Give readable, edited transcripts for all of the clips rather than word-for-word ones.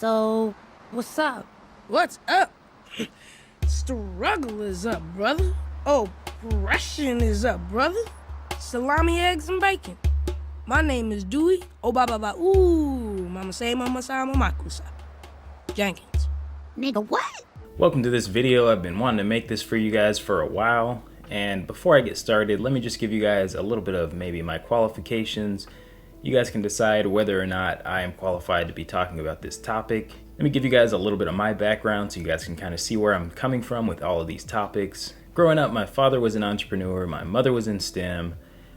So, what's up? What's up? Struggle is up, brother. Oppression is up, brother. Salami, eggs, and bacon. My name is Dewey. Oh, ba ba ba. Ooh, mama say, mama sa, mama kusa. Jenkins. Nigga, what? Welcome to this video. I've been wanting to make this for you guys for a while. And before I get started, let me just give you guys a little bit of maybe my qualifications. You guys can decide whether or not I am qualified to be talking about this topic. Let me give you guys a little bit of my background so you guys can kind of see where I'm coming from with all of these topics. Growing up, my father was an entrepreneur, my mother was in STEM.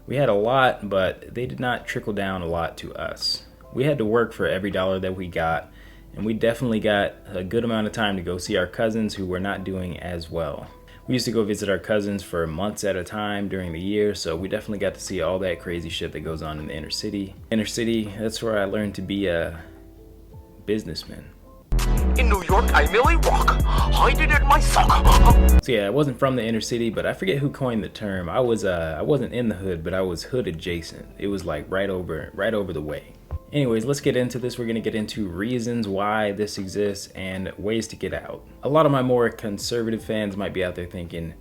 We had a lot, but they did not trickle down a lot to us. We had to work for every dollar that we got, and we definitely got a good amount of time to go see our cousins who were not doing as well. We used to go visit our cousins for months at a time during the year, so we definitely got to see all that crazy shit that goes on in the inner city. Inner city, that's where I learned to be a businessman. In New York, I merely walk, hiding in my sock. So yeah, I wasn't from the inner city, but I forget who coined the term. I wasn't in the hood, but I was hood adjacent. It was like right over the way. Anyways, let's get into this. We're gonna get into reasons why this exists and ways to get out. A lot of my more conservative fans might be out there thinking,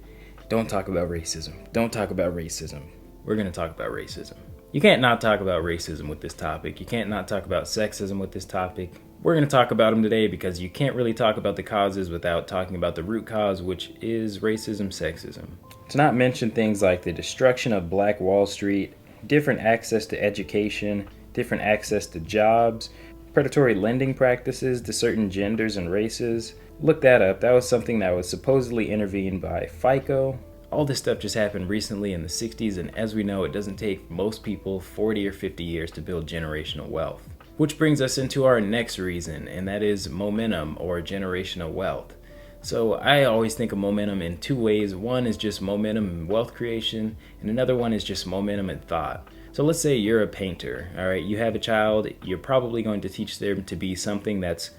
don't talk about racism. Don't talk about racism. We're gonna talk about racism. You can't not talk about racism with this topic. You can't not talk about sexism with this topic. We're gonna talk about them today because you can't really talk about the causes without talking about the root cause, which is racism, sexism. To not mention things like the destruction of Black Wall Street, different access to education, different access to jobs, predatory lending practices to certain genders and races. Look that up. That was something that was supposedly intervened by FICO. All this stuff just happened recently in the 60s, and as we know, it doesn't take most people 40 or 50 years to build generational wealth. Which brings us into our next reason, and that is momentum or generational wealth. So I always think of momentum in two ways. One is just momentum in wealth creation, and another one is just momentum in thought. So let's say you're a painter, all right? You have a child, you're probably going to teach them to be something that's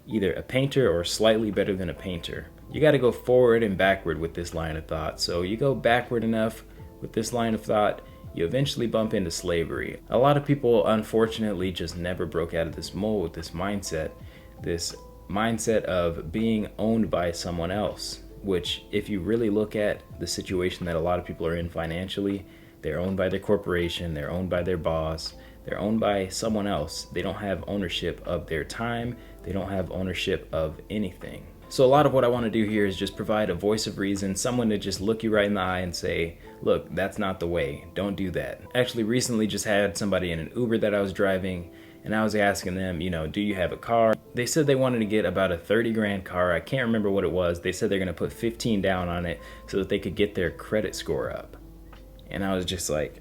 either a painter or slightly better than a painter. You got to go forward and backward with this line of thought. So you go backward enough with this line of thought, you eventually bump into slavery. A lot of people, unfortunately, just never broke out of this mold with this mindset of being owned by someone else, which if you really look at the situation that a lot of people are in financially, they're owned by their corporation, they're owned by their boss, they're owned by someone else. They don't have ownership of their time, they don't have ownership of anything. So a lot of what I want to do here is just provide a voice of reason, someone to just look you right in the eye and say, look, that's not the way, don't do that. Actually recently just had somebody in an Uber that I was driving, and I was asking them, do you have a car? They said they wanted to get about a 30 grand car. I can't remember what it was. They said they're gonna put 15 down on it so that they could get their credit score up. And I was just like,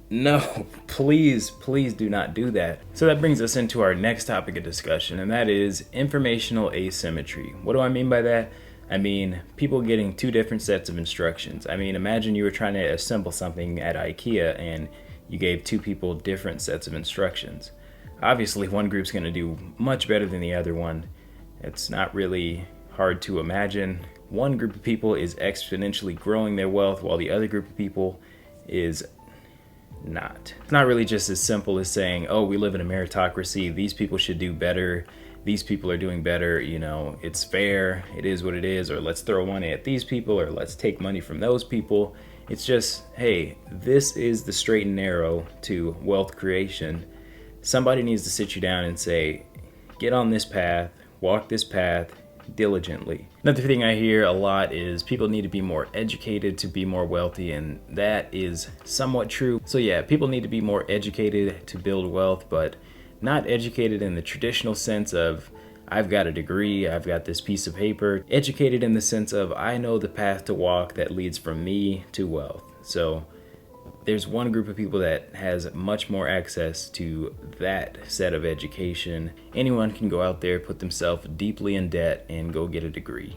no, please do not do that. So that brings us into our next topic of discussion, and that is informational asymmetry. What do I mean by that? I mean, people getting two different sets of instructions. I mean, imagine you were trying to assemble something at IKEA and you gave two people different sets of instructions. Obviously, one group's gonna do much better than the other one. It's not really hard to imagine. One group of people is exponentially growing their wealth while the other group of people is not. It's not really just as simple as saying, oh, we live in a meritocracy, these people should do better, these people are doing better, it's fair, it is what it is, or let's throw money at these people, or let's take money from those people. It's just, hey, this is the straight and narrow to wealth creation. Somebody needs to sit you down and say, get on this path, walk this path diligently. Another thing I hear a lot is people need to be more educated to be more wealthy, and that is somewhat true. So yeah, people need to be more educated to build wealth, but not educated in the traditional sense of I've got a degree, I've got this piece of paper. Educated in the sense of I know the path to walk that leads from me to wealth. So there's one group of people that has much more access to that set of education. Anyone can go out there, put themselves deeply in debt, and go get a degree.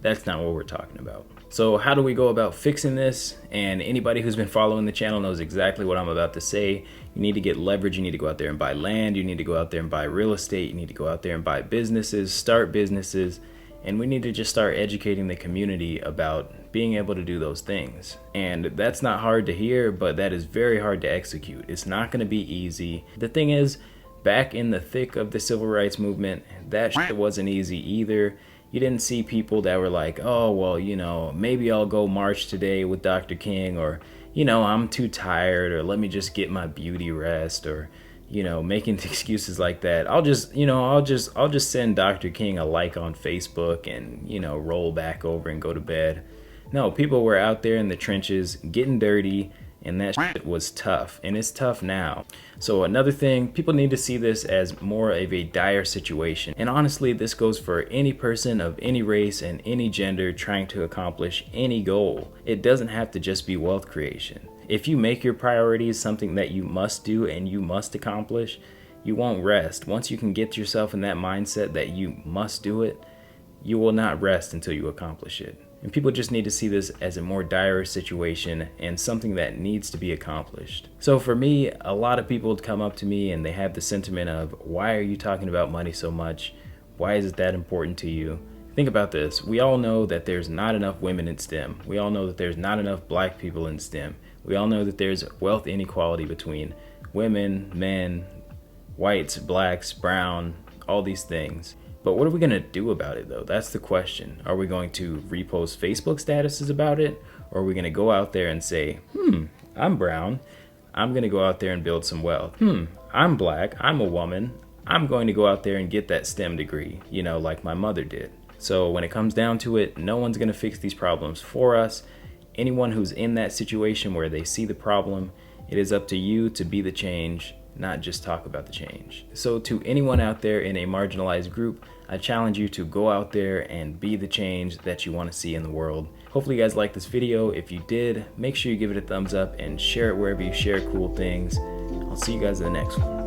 That's not what we're talking about. So how do we go about fixing this? And anybody who's been following the channel knows exactly what I'm about to say. You need to get leverage, you need to go out there and buy land, you need to go out there and buy real estate, you need to go out there and buy businesses, start businesses, and we need to just start educating the community about being able to do those things. And that's not hard to hear, but that is very hard to execute. It's not going to be easy. The thing is, back in the thick of the civil rights movement, that shit wasn't easy either. You didn't see people that were like, oh, well, you know, maybe I'll go march today with Dr. King, or, you know, I'm too tired, or let me just get my beauty rest, or, you know, making excuses like that. I'll just send Dr. King a like on Facebook and, you know, roll back over and go to bed. No, people were out there in the trenches getting dirty, and that shit was tough, and it's tough now. So another thing, people need to see this as more of a dire situation. And honestly, this goes for any person of any race and any gender trying to accomplish any goal. It doesn't have to just be wealth creation. If you make your priorities something that you must do and you must accomplish, you won't rest. Once you can get yourself in that mindset that you must do it, you will not rest until you accomplish it. And people just need to see this as a more dire situation and something that needs to be accomplished. So for me, a lot of people come up to me and they have the sentiment of, why are you talking about money so much? Why is it that important to you? Think about this. We all know that there's not enough women in STEM. We all know that there's not enough black people in STEM. We all know that there's wealth inequality between women, men, whites, blacks, brown, all these things. But what are we going to do about it, though? That's the question. Are we going to repost Facebook statuses about it? Or are we going to go out there and say, I'm brown. I'm going to go out there and build some wealth. I'm black. I'm a woman. I'm going to go out there and get that STEM degree, you know, like my mother did. So when it comes down to it, no one's going to fix these problems for us. Anyone who's in that situation where they see the problem, it is up to you to be the change, not just talk about the change. So to anyone out there in a marginalized group, I challenge you to go out there and be the change that you want to see in the world. Hopefully you guys liked this video. If you did, make sure you give it a thumbs up and share it wherever you share cool things. I'll see you guys in the next one.